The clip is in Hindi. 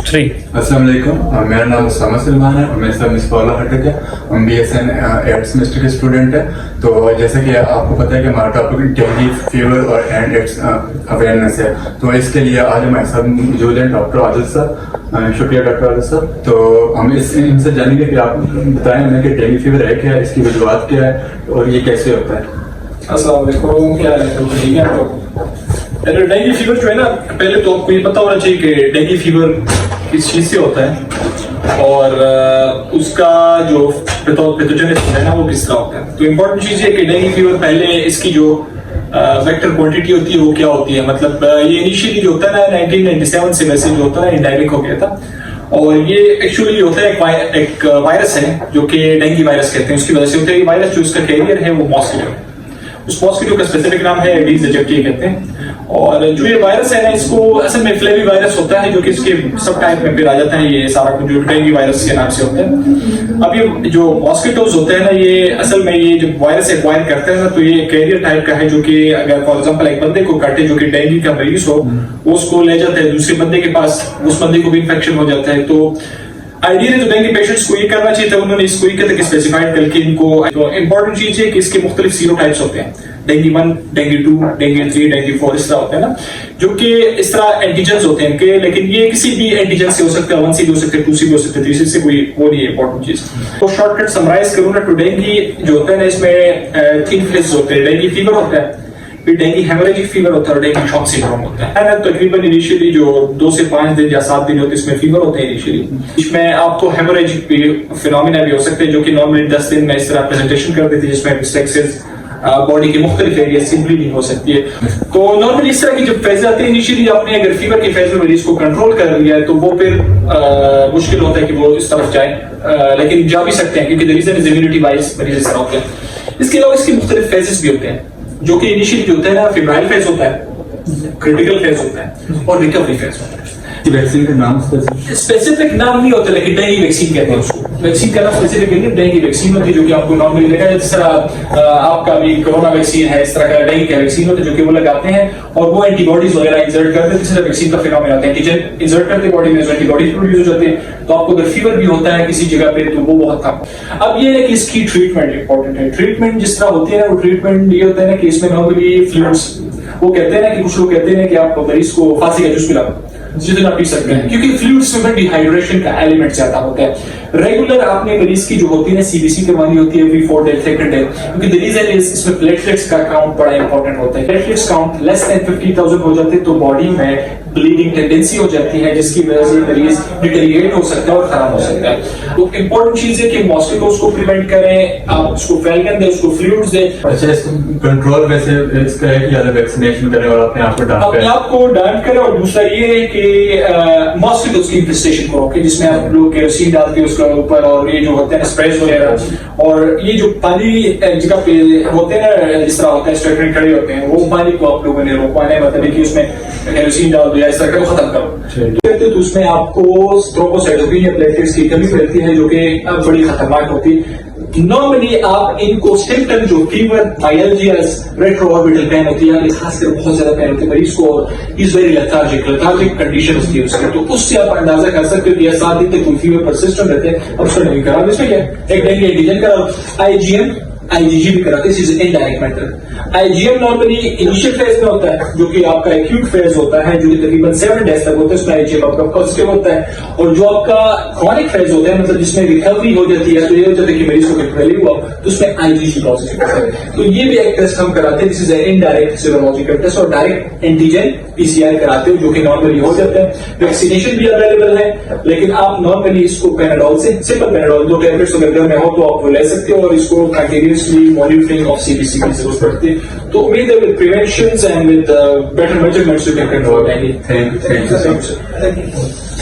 अस्सलाम वालेकुम, मेरा नाम उसामा सलमान है और मेरे साथ मिस पौला हटक है। हम BSN 8th सेमेस्टर के स्टूडेंट हैं। तो जैसा कि आपको पता है कि हमारा टॉपिक डेंगू फीवर और एड्स अवेयरनेस है, तो इसके लिए आज हमारे साथ मौजूद हैं डॉक्टर आदिल साहब। शुक्रिया डॉक्टर आदिल साहब। तो हम इनसे जानेंगे कि आप बताएं हमें कि डेंगू फीवर है क्या है, इसकी वजूहत क्या है और ये कैसे होता है। अस्सलाम वालेकुम, क्या है? तो ठीक है। तो डेंगू फीवर जो है ना, पहले तो आपको ये पता होना चाहिए कि डेंगू फीवर किस चीज से होता है और उसका जो पैथोजेनेसिस है ना वो किस तरह होता है। तो इम्पोर्टेंट चीज है कि डेंगू फीवर पहले इसकी जो वेक्टर क्वांटिटी होती है वो क्या होती है। मतलब ये इनिशियली जो होता है ना 1997 से वैसे जो होता है एंडेमिक हो गया था और ये एक्चुअली होता है एक वायरस है जो कि डेंगू वायरस कहते हैं। उसकी वजह से होता है। ये वायरस जो इसका कैरियर है वो मॉस्किटो है। उस मॉस्किटो का स्पेसिफिक नाम है एडीज एजिप्टी कहते हैं। और जो ये वायरस है ना, इसको असल में फ्लेवी वायरस होता है जो कि इसके सब टाइप में फिर आ जाता है। ये सारा कुछ जो डेंगू वायरस के नाम से होता है। अब ये जो मॉस्किटोज होते हैं ना, ये असल में ये जो वायरस एक्वायर करते हैं ना, तो ये कैरियर टाइप का है जो कि अगर फॉर एग्जांपल एक बंदे को काटे जो कि डेंगू का मरीज हो, वो उसको ले जाता है दूसरे बंदे के पास, उस बंदे को भी इन्फेक्शन हो जाता है। तो आइडियली तो डेंगू पेशेंट्स को ये करना चाहिए था, उन्होंने इसको ये तक स्पेसिफाइड करके इनको। तो इंपॉर्टेंट चीज है कि इसके मुख्तलिफ सीरोटाइप्स होते हैं, डेंगू 1, डेंगू 2, डेंगू 3, डेंगू 4 इस तरह होते हैं ना, जो कि इस तरह एंटीजेंस होते हैं कि, लेकिन ये किसी भी एंटीजन से हो सकता है, 1 से भी हो सकता है, 2 से भी हो सकता है, 3 से कोई वो नहीं है इंपॉर्टेंट चीज। तो शॉर्टकट समराइज करूँ ना, तो डेंगू जो होता है ना, इसमें 3 फेजेस होते हैं। डेंगू फीवर होता है, फिर डेंगू हेमोरेजिक फीवर होता है और डेंगू शॉक सिंड्रोम होता है ना। तकरीबन इनिशियली जो 2 से 5 दिन या 7 दिन होते हैं इसमें फीवर होते हैं इनिशियली। इसमें आपको हेमोरेजिक फिनोमिना भी हो सकते हैं जो कि नॉर्मली 10 दिन में इस तरह प्रेजेंटेशन कर देते हैं, जिसमें मिस्टेक्सेस बॉडी के मुख्तलिफ एरिया से ब्लीडिंग हो सकती है। तो नॉर्मली इस तरह की जब फेज आते हैं इनिशियली, आपने अगर फीवर के फेज में मरीज को कंट्रोल कर लिया है तो वो फिर मुश्किल होता है कि वो इस तरफ जाए, लेकिन जा भी सकते हैं क्योंकि the reason is immunity wise मरीज इस तरह होते हैं। इसके अलावा इसके मुख्तलिफ फेजेस भी होते हैं जो कि इनिशियली जो होता है ना, फेब्राइल फेज होता है, क्रिटिकल फेज होता है और रिकवरी फेज होता है। वैक्सीन का नाम स्पेसिफिक नाम नहीं होता, लेकिन डेंगू वैक्सीन कहते हैं उसको। वैक्सीन का नाम स्पेसिफिक नहीं, डेंगू वैक्सीन होती है जो कि आपको नॉर्मली लगा है। जिस तरह आपका भी कोरोना वैक्सीन है, इस तरह का डेंगू का वैक्सीन होता है जो कि वो लगाते हैं और वो एंटीबॉडीज वगैरह इंसर्ट करते हैं। जिससे वैक्सीन का फिनोमेना होता है, एंटीजन इंसर्ट करते बॉडी में, एंटीबॉडीज प्रोड्यूस हो जाते हैं। तो आपको अगर फीवर भी होता है किसी जगह पे तो वो बहुत कम। अब ये है कि इसकी ट्रीटमेंट इंपॉर्टेंट है। ट्रीटमेंट जिस तरह होती है ना, वो ट्रीटमेंट ये होता है ना कि इसमें नॉर्मली फ्लूइड्स, वो कहते हैं ना कि कुछ लोग कहते हैं कि आप मरीज को फांसी का जूस पिलाओ जितना पी सकते हैं, क्योंकि फ्लूइड्स में डिहाइड्रेशन का एलिमेंट ज्यादा होता है। रेगुलर आपने मरीज की जो होती है ना CBC करवानी होती है एवरी 4 डे, 2nd डे, क्योंकि द रीजन इज इसमें प्लेटलेट्स का काउंट बड़ा इंपॉर्टेंट होता है। प्लेटलेट्स काउंट लेस देन 50,000 हो जाते हैं तो बॉडी में ब्लीडिंग टेंडेंसी हो जाती है, जिसकी वजह से मरीज डिटेरिएट हो सकता है और खराब हो सकता है। तो इंपॉर्टेंट चीज है कि मॉस्किटोज को प्रिवेंट करें, आप उसको फैलगन दें, उसको फ्लूइड्स दें। अच्छा, इसको कंट्रोल वैसे इसका है कि ज्यादा वैक्सीनेशन करें और अपने आप को डांट करें और दूसरा ये है कि मॉस्किटोज की इन्फेस्टेशन को रोकें, जिसमें आप लोग केरोसिन डालते हैं उसके ऊपर और ये जो होते हैं स्प्रेज वगैरह, और ये जो पानी जगह पे होते हैं ना, जिस तरह होता है स्टेटमेंट खड़े होते हैं, वो पानी को आप लोगों ने रोकवाना है। मतलब कि उसमें केरोसिन डाल दिया, इस तरह का खत्म करो। तो उसमें आपको थ्रोम्बोसाइटोकिन या प्लेटलेट्स की कमी रहती है जो कि बड़ी खतरनाक होती है। नॉर्मली आप इनको सिम्टम जो फीवर, माइल्जियस, रेट्रोऑर्बिटल पेन होती है, खासकर बहुत ज्यादा पेन होती है मरीज को, इज वेरी लेथार्जिक कंडीशन होती है उसकी, तो उससे आप अंदाजा कर सकते हो कि 7 दिन तक कोई फीवर परसिस्टेंट रहते हैं और उसको नहीं करा। इसमें क्या एक डेंगू एंटीजन करा, IgM IgG भी कराते हैं, indirect method. IgM normally initial phase में होता है जो कि आपका एक्यूट फेज होता है जो कि तकरीबन 7 डेज तक होता है, उसमें IgM आपका पॉजिटिव होता है। और जो आपका क्रॉनिक फेज होता है, मतलब जिसमें रिकवरी हो जाती है, तो ये हो जाता है कि मरीज को रिकवरी हुआ तो उसमें IgG पॉजिटिव होता है। तो ये भी एक टेस्ट हम कराते हैं, this is indirect serological test, और डायरेक्ट एंटीजन PCR कराते हो जो कि नॉर्मली हो जाता है। वैक्सीनेशन भी अवेलेबल है, लेकिन आप नॉर्मली इसको पैनाडोल से, सिंपल पैनाडोल 2 टैबलेट्स अगर घर में हो तो आप वो ले सकते हो और इसको कंटिन्यूअसली मॉनिटरिंग ऑफ CBC की जरूरत पड़ती है। तो उम्मीद है with prevention and with better measurements you can control any. Thank you.